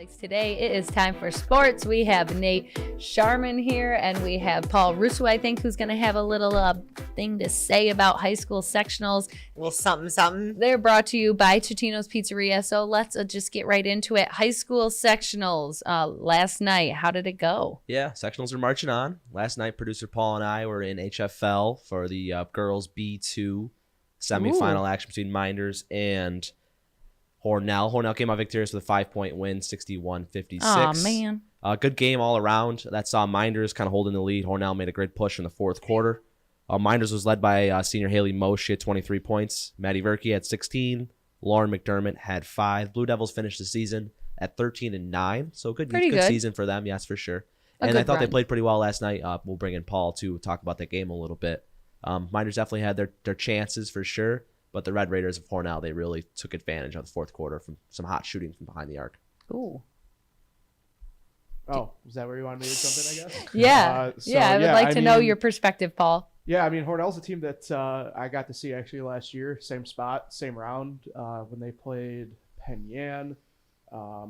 Today it is time for sports. We have Nate Sharman here, and we have Paul Russo, I think, who's going to have a little thing to say about high school sectionals. Well, something. They're brought to you by Totino's Pizzeria, so let's just get right into it. High school sectionals last night. How did it go? Yeah, sectionals are marching on. Last night, producer Paul and I were in HFL for the Girls B2 semifinal action between Minders and Hornell. Hornell came out victorious with a 5-point win, 61-56. Oh, man. Good game all around. That saw Minders kind of holding the lead. Hornell made a great push in the fourth quarter. Minders was led by senior Haley Mosh. She had 23 points. Maddie Verke had 16. Lauren McDermott had 5. Blue Devils finished the season at 13-9. So good season for them, yes, for sure. And I thought they played pretty well last night. We'll bring in Paul to talk about that game a little bit. Minders definitely had their chances for sure. But the Red Raiders of Hornell, they really took advantage of the fourth quarter from some hot shooting from behind the arc. Ooh. Oh, is that where you wanted me to jump in, I guess? Yeah. I would like to know your perspective, Paul. Yeah, I mean, Hornell's a team that I got to see actually last year. Same spot, same round when they played Penn Yan. Or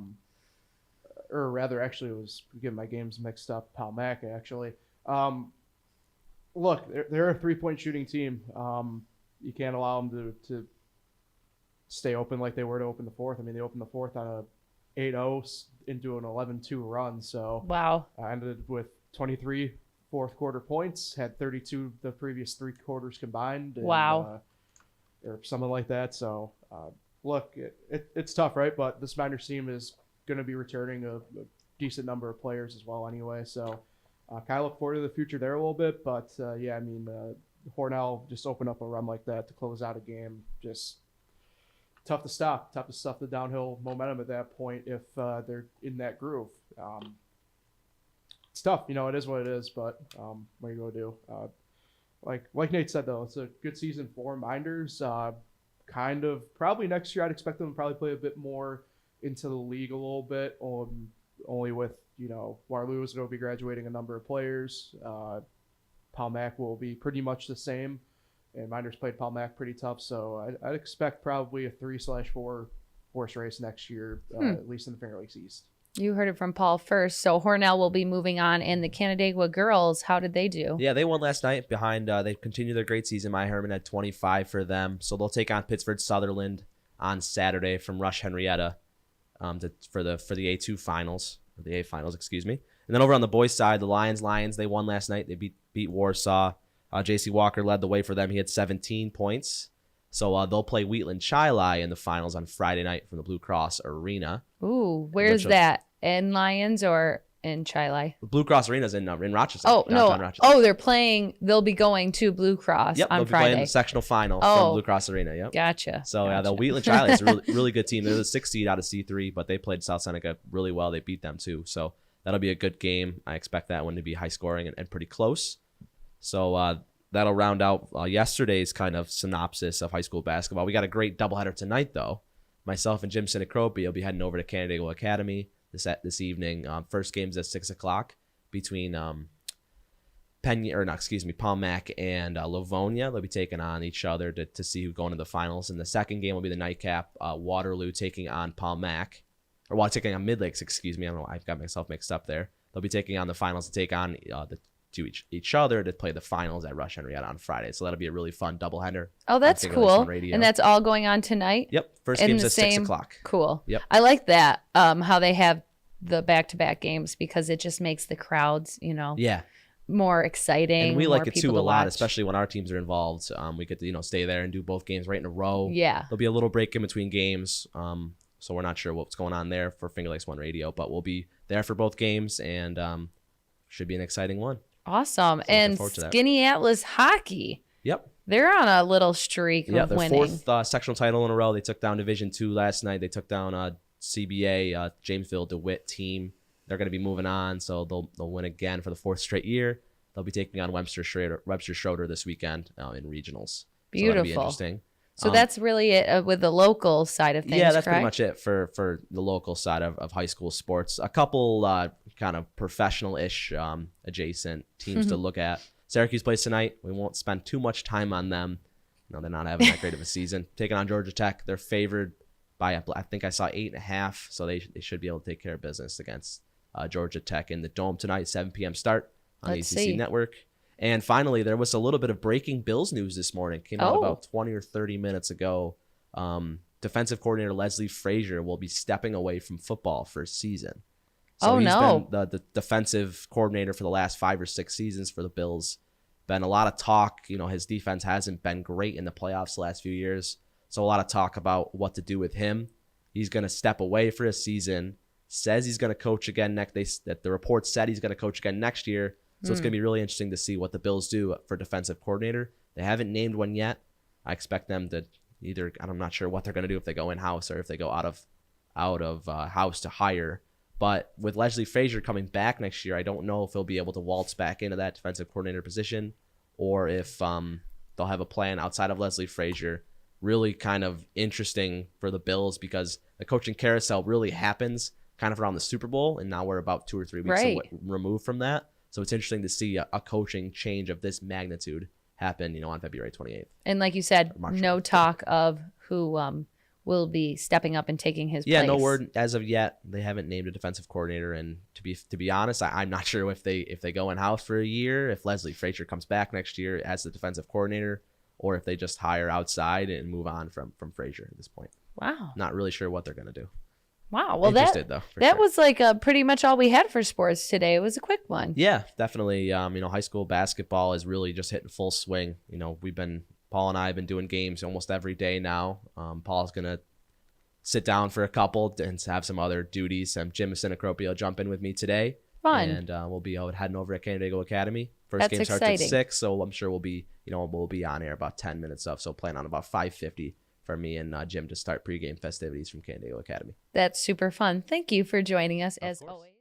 rather, actually, it was getting my games mixed up. Palmac, actually. Look, they're a three-point shooting team. You can't allow them to stay open like they were to open the fourth. I mean, they opened the fourth on a 8-0 into an 11-2 run. So wow, I ended with 23 fourth quarter points, had 32 the previous three quarters combined. And, wow. Or something like that. So, look, it's tough, right? But this Miners team is going to be returning a decent number of players as well anyway. So, kind of look forward to the future there a little bit. But, yeah, I mean, Hornell just opened up a run like that to close out a game. Just tough to stop the downhill momentum at that point if they're in that groove. It's tough, it is what it is, but what are you going to do? Like Nate said, though, it's a good season for Minders. Kind of probably next year I'd expect them to probably play a bit more into the league a little bit, only with, Waterloo is going to be graduating a number of players. Palmac will be pretty much the same, and Minders played Palmac pretty tough, so I'd expect probably a 3/4 horse race next year, at least in the Finger Lakes East. You heard it from Paul first. So Hornell will be moving on, and the Canandaigua girls, how did they do? Yeah, they won last night behind. They continued their great season. Maya Herman had 25 for them, so they'll take on Pittsford Sutherland on Saturday from Rush Henrietta for the A2 finals, or the A finals, excuse me. And then over on the boys' side, the Lions, they won last night. They beat Warsaw. J.C. Walker led the way for them. He had 17 points. So they'll play Wheatland Chili in the finals on Friday night from the Blue Cross Arena. Ooh, where's that? In Lions or in Chili? The Blue Cross Arena is in Rochester. Oh, no. Rochester. Oh, they'll be going to Blue Cross on Friday. They'll be playing the sectional final from Blue Cross Arena. Yep. Gotcha. So the Wheatland Chili is a really good team. They're the 6th seed out of C3, but they played South Seneca really well. They beat them too. So that'll be a good game. I expect that one to be high scoring and pretty close. So that'll round out yesterday's kind of synopsis of high school basketball. We got a great doubleheader tonight, though. Myself and Jim Sinacropi will be heading over to Canandaigua Academy this evening. First game's at 6 o'clock between Palmac and Livonia. They'll be taking on each other to see who's going to the finals. And the second game will be the nightcap, Waterloo taking on Palmac. Taking on Midlakes, excuse me. I don't know. I've got myself mixed up there. They'll be taking on the finals to take on each other to play the finals at Rush Henrietta on Friday. So that'll be a really fun doubleheader. Oh, that's cool. And that's all going on tonight? Yep. First game's at 6 o'clock. Cool. Yep. I like that, how they have the back-to-back games, because it just makes the crowds, more exciting. And we like it too a lot, especially when our teams are involved. We get to, stay there and do both games right in a row. Yeah. There'll be a little break in between games. So we're not sure what's going on there for Finger Lakes 1 Radio, but we'll be there for both games, and should be an exciting one. Awesome. So and Skinny Atlas Hockey. Yep. They're on a little streak of winning. Their 4th sectional title in a row. They took down Division II last night. They took down CBA, Jamesville DeWitt team. They're going to be moving on, so they'll win again for the 4th straight year. They'll be taking on Webster Schroeder this weekend in regionals. Beautiful. So that'll be interesting. So that's really it with the local side of things, yeah, that's correct? pretty much it for the local side of high school sports. A couple kind of professional-ish adjacent teams to look at. Syracuse plays tonight. We won't spend too much time on them. They're not having that great of a season. Taking on Georgia Tech. They're favored by, I think I saw 8.5. So they should be able to take care of business against Georgia Tech in the Dome tonight, 7 p.m. start on the ACC Network. And finally, there was a little bit of breaking Bills news this morning. Came out about 20 or 30 minutes ago. Defensive coordinator Leslie Frazier will be stepping away from football for a season. So he's been the defensive coordinator for the last 5 or 6 seasons for the Bills. Been a lot of talk. His defense hasn't been great in the playoffs the last few years. So a lot of talk about what to do with him. He's going to step away for a season. Says he's going to coach again that the report said he's going to coach again next year. So it's going to be really interesting to see what the Bills do for defensive coordinator. They haven't named one yet. I expect them to either, I'm not sure what they're going to do if they go in-house or if they go out of house to hire. But with Leslie Frazier coming back next year, I don't know if he'll be able to waltz back into that defensive coordinator position or if they'll have a plan outside of Leslie Frazier. Really kind of interesting for the Bills because the coaching carousel really happens kind of around the Super Bowl, and now we're about 2 or 3 weeks removed from that. So it's interesting to see a coaching change of this magnitude happen, on February 28th. And like you said, no talk of who will be stepping up and taking his place. Yeah, no word as of yet. They haven't named a defensive coordinator, and to be honest, I'm not sure if they go in house for a year, if Leslie Frazier comes back next year as the defensive coordinator, or if they just hire outside and move on from Frazier at this point. Wow. Not really sure what they're going to do. Wow. Well, that sure. was like pretty much all we had for sports today. It was a quick one. Yeah, definitely. High school basketball is really just hitting full swing. Paul and I have been doing games almost every day now. Paul's going to sit down for a couple and have some other duties. Jim Sinacropio jump in with me today. Fun. And we'll be heading over at Canandaigua Academy. First game starts at 6, so I'm sure we'll be on air about 10 minutes up. So plan on about 5:50 for me and Jim to start pregame festivities from Canandaigua Academy. That's super fun. Thank you for joining us as always.